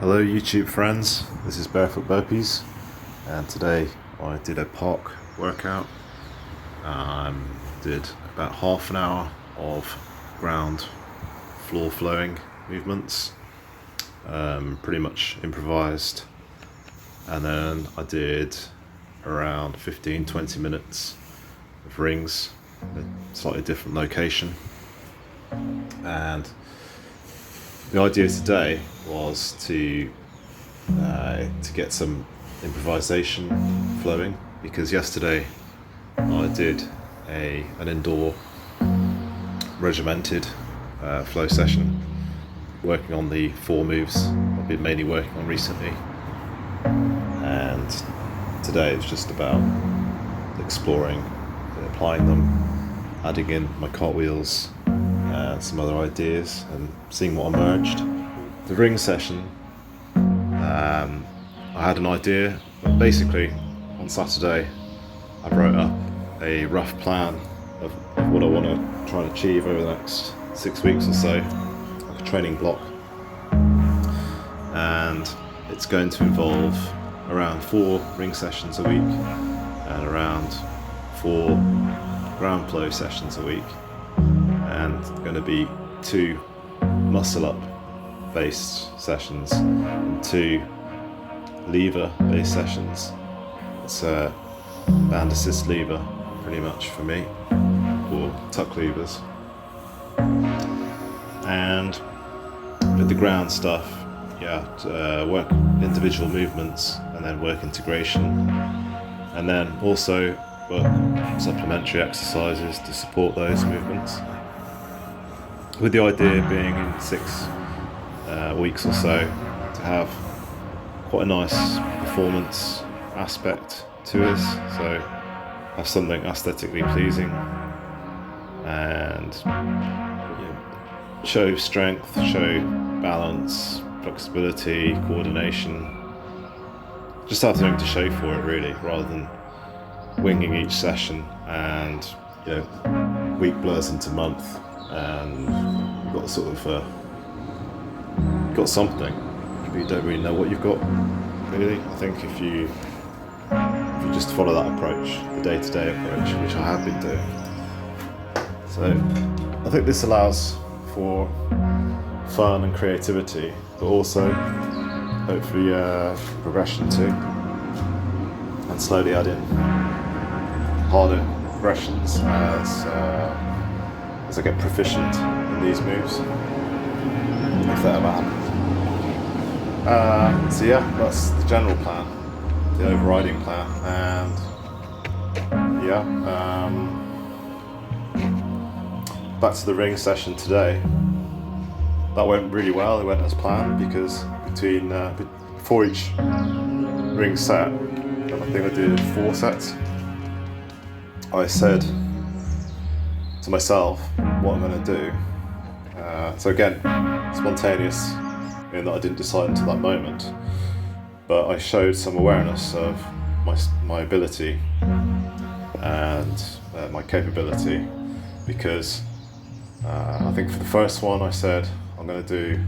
Hello YouTube friends, this is Barefoot Burpees, and today I did a park workout. Did about half an hour of ground floor flowing movements, pretty much improvised, and then I did around 15-20 minutes of rings, a slightly different location. And the idea today was to get some improvisation flowing, because yesterday I did an indoor regimented flow session, working on the 4 moves I've been mainly working on recently, and today it's just about exploring and applying them, adding in my cartwheels and some other ideas and seeing what emerged. The ring session, I had an idea, but basically on Saturday I wrote up a rough plan of what I want to try and achieve over the next 6 weeks or so, like a training block, and it's going to involve around 4 ring sessions a week and around 4 ground flow sessions a week, and going to be 2 muscle up based sessions and 2 lever based sessions. It's a band assist lever pretty much for me, or tuck levers. And with the ground stuff, work individual movements and then work integration, and then also work supplementary exercises to support those movements, with the idea being in 6 weeks or so to have quite a nice performance aspect to this, so have something aesthetically pleasing and show strength, show balance, flexibility, coordination, just have something to show for it really, rather than winging each session and week blurs into month and you've got sort of got something but you don't really know what you've got really. I think if you just follow that approach, the day-to-day approach, which I have been doing, so I think this allows for fun and creativity, but also hopefully progression too, and slowly add in harder progressions as I get proficient in these moves, if that ever happens. So that's the general plan, the overriding plan, and back to the ring session today. That went really well. It went as planned, because before each ring set, and I think I did 4 sets, I said to myself what I'm going to do. So again, spontaneous, in that I didn't decide until that moment, but I showed some awareness of my ability and my capability, because I think for the first one I said I'm going to do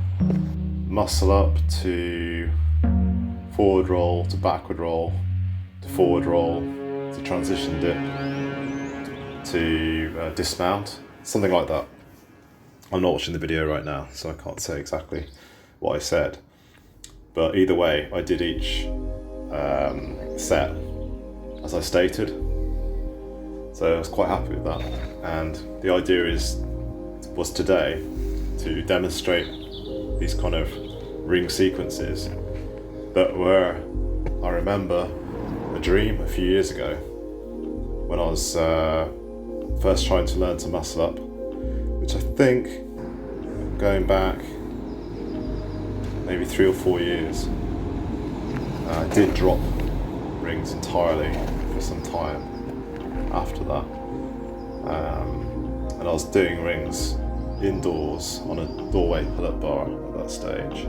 muscle up to forward roll to backward roll to forward roll to transition dip to dismount, something like that. I'm not watching the video right now, so I can't say exactly what I said, but either way I did each set as I stated, so I was quite happy with that. And the idea was today to demonstrate these kind of ring sequences that were, I remember, a dream a few years ago when I was first trying to learn to muscle up, which I think, going back maybe 3 or 4 years, I did drop rings entirely for some time after that, and I was doing rings indoors on a doorway pull-up bar at that stage,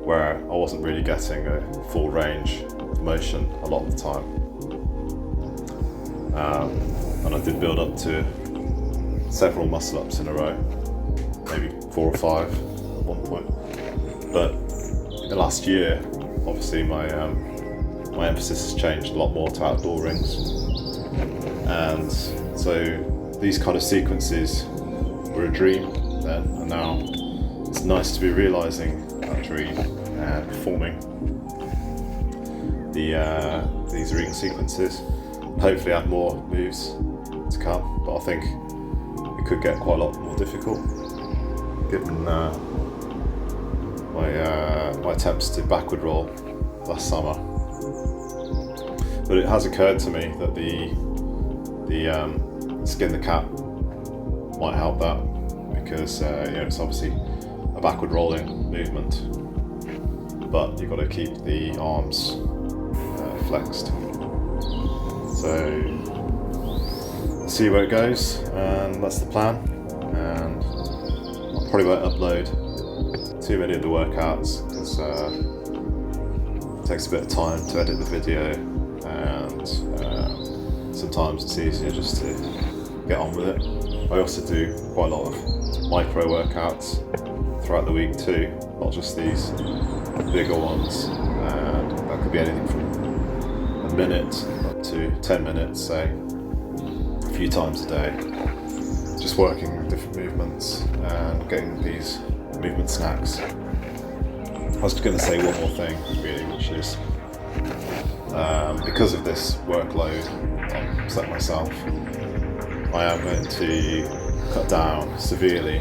where I wasn't really getting a full range of motion a lot of the time, and I did build up to several muscle-ups in a row, maybe 4 or 5 at one point, but the last year, obviously my emphasis has changed a lot more to outdoor rings, and so these kind of sequences were a dream then, and now it's nice to be realising that dream and performing these ring sequences, and hopefully add more moves to come. But I think it could get quite a lot more difficult given my attempts to backward roll last summer. But it has occurred to me that the skin the cat might help that, because it's obviously a backward rolling movement, but you've got to keep the arms flexed. So see where it goes, and that's the plan. And I probably won't upload too many of the workouts because it takes a bit of time to edit the video, and sometimes it's easier just to get on with it. I also do quite a lot of micro workouts throughout the week too, not just these bigger ones, and that could be anything from a minute up to 10 minutes, say, a few times a day, just working different movements and getting these movement snacks. I was going to say one more thing really, which is because of this workload I've set myself, I am going to cut down severely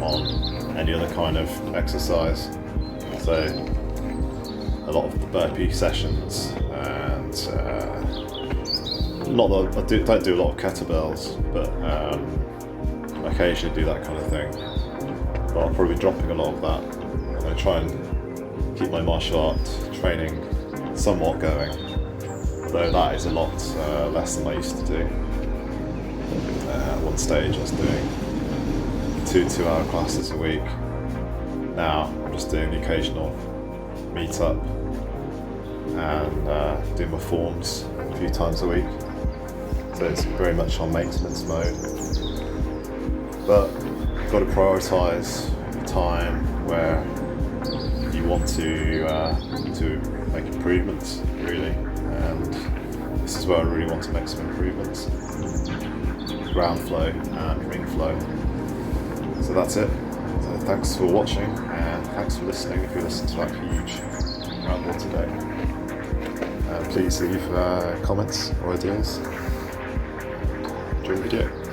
on any other kind of exercise. So a lot of the burpee sessions, and not that I don't do a lot of kettlebells, but I occasionally do that kind of thing. But I'll probably be dropping a lot of that. I'm going to try and keep my martial art training somewhat going, although that is a lot less than I used to do. At one stage I was doing 2-hour classes a week. Now I'm just doing the occasional meet up and doing my forms a few times a week. So it's very much on maintenance mode. But you've got to prioritise your time where you want to make improvements, really. And this is where I really want to make some improvements. Ground flow and ring flow. So that's it. So thanks for watching, and thanks for listening if you listened to that huge ramble today. Please leave comments or ideas during the video.